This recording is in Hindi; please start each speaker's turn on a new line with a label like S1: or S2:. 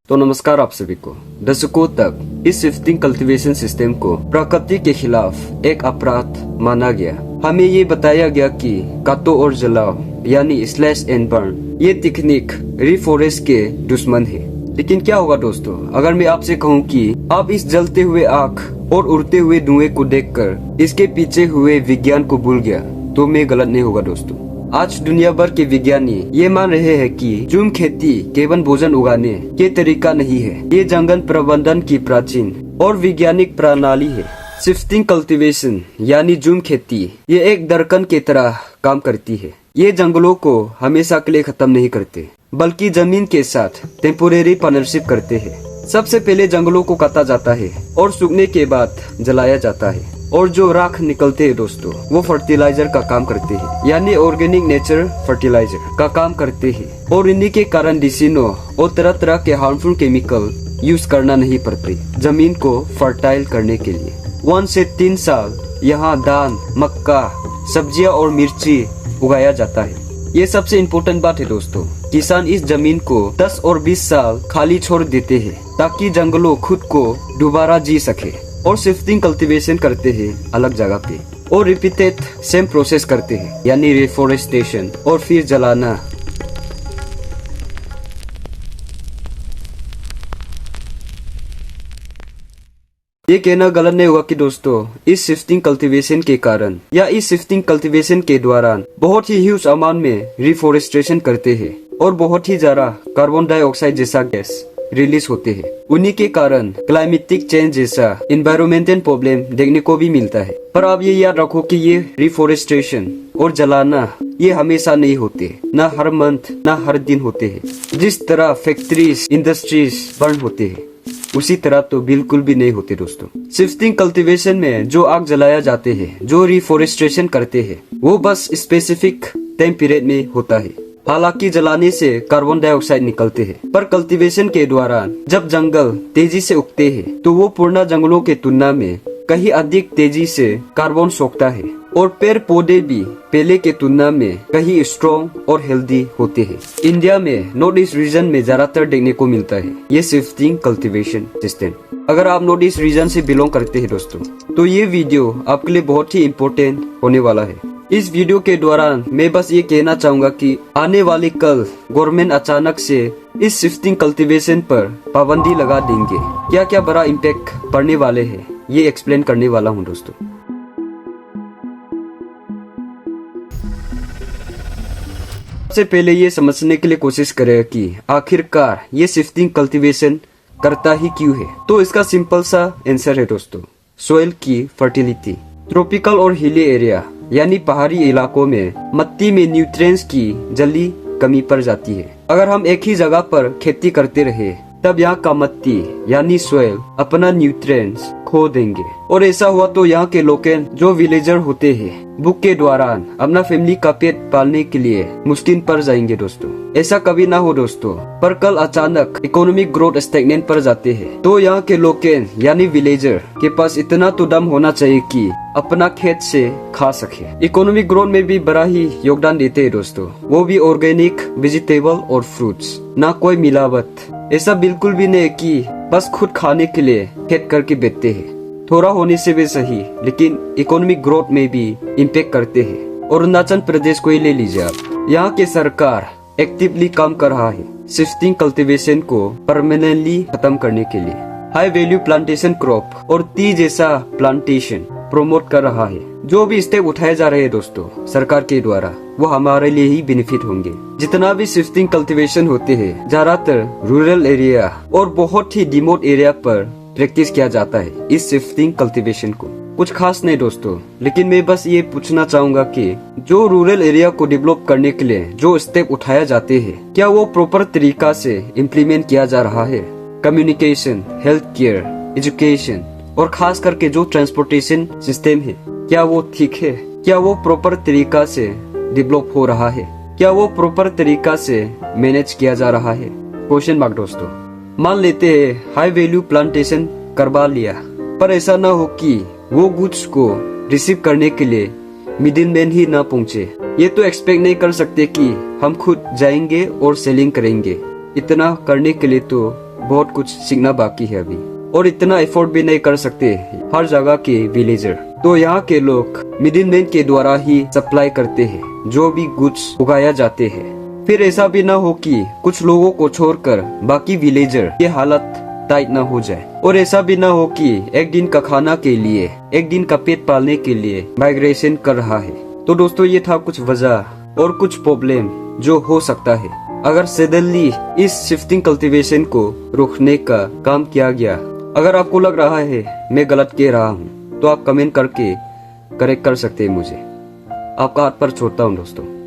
S1: तो नमस्कार आप सभी को। दशकों तक इस शिफ्टिंग कल्टीवेशन सिस्टम को प्रकृति के खिलाफ एक अपराध माना गया। हमें ये बताया गया कि काटो और जलाओ यानी स्लैश एंड बर्न ये तकनीक रिफॉरेस्ट के दुश्मन है। लेकिन क्या होगा दोस्तों अगर मैं आपसे कहूँ कि आप इस जलते हुए आग और उड़ते हुए धुएं को देखकर इसके पीछे हुए विज्ञान को भूल गया, तो मैं गलत नहीं होगा दोस्तों। आज दुनिया भर के विज्ञानी ये मान रहे हैं कि झूम खेती केवल भोजन उगाने के तरीका नहीं है, ये जंगल प्रबंधन की प्राचीन और वैज्ञानिक प्रणाली है। शिफ्टिंग कल्टीवेशन यानी झूम खेती ये एक दरकन की तरह काम करती है। ये जंगलों को हमेशा के लिए खत्म नहीं करते, बल्कि जमीन के साथ टेम्पोरेरी पार्टनरशिप करते हैं। सबसे पहले जंगलों को काटा जाता है और सूखने के बाद जलाया जाता है, और जो राख निकलते हैं दोस्तों वो फर्टिलाइजर का काम करते हैं, यानी ऑर्गेनिक नेचर फर्टिलाइजर का काम करते हैं। और इन्हीं के कारण डिसीनो और तरह तरह के हार्मफुल केमिकल यूज करना नहीं पड़ते जमीन को फर्टाइल करने के लिए। 1 से 3 साल यहाँ धान, मक्का, सब्जियां और मिर्ची उगाया जाता है। ये सबसे इम्पोर्टेंट बात है दोस्तों, किसान इस जमीन को 10 और 20 साल खाली छोड़ देते हैं ताकि जंगलों खुद को दोबारा जी सके। और शिफ्टिंग कल्टीवेशन करते हैं अलग जगह पे और रिपीटेड सेम प्रोसेस करते हैं, यानी रिफॉरेस्टेशन और फिर जलाना। ये कहना गलत नहीं होगा कि दोस्तों इस शिफ्टिंग कल्टीवेशन के कारण या इस शिफ्टिंग कल्टीवेशन के दौरान बहुत ही ह्यूज अमाउंट में रिफॉरेस्टेशन करते हैं और बहुत ही ज्यादा कार्बन डाइऑक्साइड जैसा गैस रिलीज होते हैं। उन्हीं के कारण क्लाइमेटिक चेंज जैसा एनवायरमेंटल प्रॉब्लम देखने को भी मिलता है। पर आप ये याद रखो कि ये रिफॉरेस्टेशन और जलाना ये हमेशा नहीं होते, ना हर मंथ ना हर दिन होते हैं। जिस तरह फैक्ट्रीज इंडस्ट्रीज बर्न होते हैं उसी तरह तो बिल्कुल भी नहीं होते दोस्तों। शिफ्टिंग कल्टीवेशन में जो आग जलाया जाते हैं, जो रिफॉरेस्टेशन करते हैं, वो बस स्पेसिफिक टाइम पीरियड में होता है। हालांकि जलाने से कार्बन डाइऑक्साइड निकलते हैं, पर कल्टीवेशन के दौरान जब जंगल तेजी से उगते हैं तो वो पूर्ण जंगलों के तुलना में कहीं अधिक तेजी से कार्बन सोखता है, और पेड़ पौधे भी पहले के तुलना में कहीं स्ट्रॉन्ग और हेल्दी होते हैं। इंडिया में नॉर्थ ईस्ट रीजन में ज्यादातर देखने को मिलता है ये शिफ्टिंग कल्टीवेशन सिस्टम। अगर आप नॉर्थ ईस्ट रीजन से बिलोंग करते हैं दोस्तों, तो ये वीडियो आपके लिए बहुत ही इम्पोर्टेंट होने वाला है। इस वीडियो के दौरान मैं बस ये कहना चाहूंगा कि आने वाले कल गवर्नमेंट अचानक से इस शिफ्टिंग कल्टीवेशन पर पाबंदी लगा देंगे। क्या क्या बड़ा इम्पैक्ट पड़ने वाले हैं ये एक्सप्लेन करने वाला हूँ दोस्तों। सबसे पहले ये समझने के लिए कोशिश करें कि आखिरकार ये शिफ्टिंग कल्टीवेशन करता ही क्यों है। तो इसका सिंपल सा आंसर है दोस्तों, सोइल की फर्टिलिटी। ट्रॉपिकल और हिली एरिया यानी पहाड़ी इलाकों में मिट्टी में न्यूट्रिएंट्स की जल्दी कमी पड़ जाती है। अगर हम एक ही जगह पर खेती करते रहे तब यहाँ का मिट्टी यानी सोइल अपना न्यूट्रिएंट्स खो देंगे, और ऐसा हुआ तो यहाँ के लोकल जो विलेजर होते हैं भूख के दौरान अपना फैमिली का पेट पालने के लिए मुश्किल पड़ जाएंगे दोस्तों। ऐसा कभी ना हो दोस्तों, पर कल अचानक इकोनॉमिक ग्रोथ स्टैग्नेंट पर जाते हैं तो यहाँ के लोकल यानी विलेजर के पास इतना तो दम होना चाहिए कि अपना खेत से खा सके। इकोनॉमिक ग्रोथ में भी बड़ा ही योगदान देते हैं दोस्तों, वो भी ऑर्गेनिक वेजिटेबल और फ्रूट्स, ना कोई मिलावट। ऐसा बिल्कुल भी नहीं कि बस खुद खाने के लिए खेत करके बेचते हैं। थोड़ा होने से भी सही, लेकिन इकोनॉमिक ग्रोथ में भी इम्पैक्ट करते हैं। अरुणाचल प्रदेश को ही ले लीजिए आप, यहाँ के सरकार एक्टिवली काम कर रहा है शिफ्टिंग कल्टीवेशन को परमानेंटली खत्म करने के लिए। हाई वैल्यू प्लांटेशन क्रॉप और टी जैसा प्लांटेशन प्रमोट कर रहा है। जो भी स्टेप उठाए जा रहे हैं दोस्तों सरकार के द्वारा, वो हमारे लिए ही बेनिफिट होंगे। जितना भी शिफ्टिंग कल्टीवेशन होते हैं ज्यादातर रूरल एरिया और बहुत ही रिमोट एरिया पर प्रैक्टिस किया जाता है इस शिफ्टिंग कल्टीवेशन को। कुछ खास नहीं दोस्तों, लेकिन मैं बस ये पूछना चाहूंगा कि जो रूरल एरिया को डेवलप करने के लिए जो स्टेप उठाया जाते हैं, क्या वो प्रॉपर तरीका से इम्प्लीमेंट किया जा रहा है? कम्युनिकेशन, हेल्थ केयर, एजुकेशन और खास करके जो ट्रांसपोर्टेशन सिस्टम है, क्या वो ठीक है? क्या वो प्रॉपर तरीका से डेवलप हो रहा है? क्या वो प्रॉपर तरीका से मैनेज किया जा रहा है? क्वेश्चन मार्क दोस्तों। मान लेते हैं हाई वैल्यू प्लांटेशन करवा लिया, पर ऐसा ना हो कि वो गुड्स को रिसीव करने के लिए मिडिल मैन ही ना पहुंचे। ये तो एक्सपेक्ट नहीं कर सकते कि हम खुद जाएंगे और सेलिंग करेंगे। इतना करने के लिए तो बहुत कुछ सीखना बाकी है अभी, और इतना एफोर्ड भी नहीं कर सकते हर जगह के विलेजर। तो यहाँ के लोग मिडिलमैन के द्वारा ही सप्लाई करते हैं जो भी गुड्स उगाया जाते हैं। फिर ऐसा भी ना हो कि कुछ लोगों को छोड़कर बाकी विलेजर की हालत टाइट ना हो जाए, और ऐसा भी ना हो कि एक दिन का खाना के लिए, एक दिन का पेट पालने के लिए माइग्रेशन कर रहा है। तो दोस्तों ये था कुछ वजह और कुछ प्रॉब्लम जो हो सकता है अगर सडनली इस शिफ्टिंग कल्टीवेशन को रोकने का काम किया गया। अगर आपको लग रहा है मैं गलत कह रहा हूँ तो आप कमेंट करके करेक्ट कर सकते हैं मुझे। आपका हाथ पर छोड़ता हूँ दोस्तों।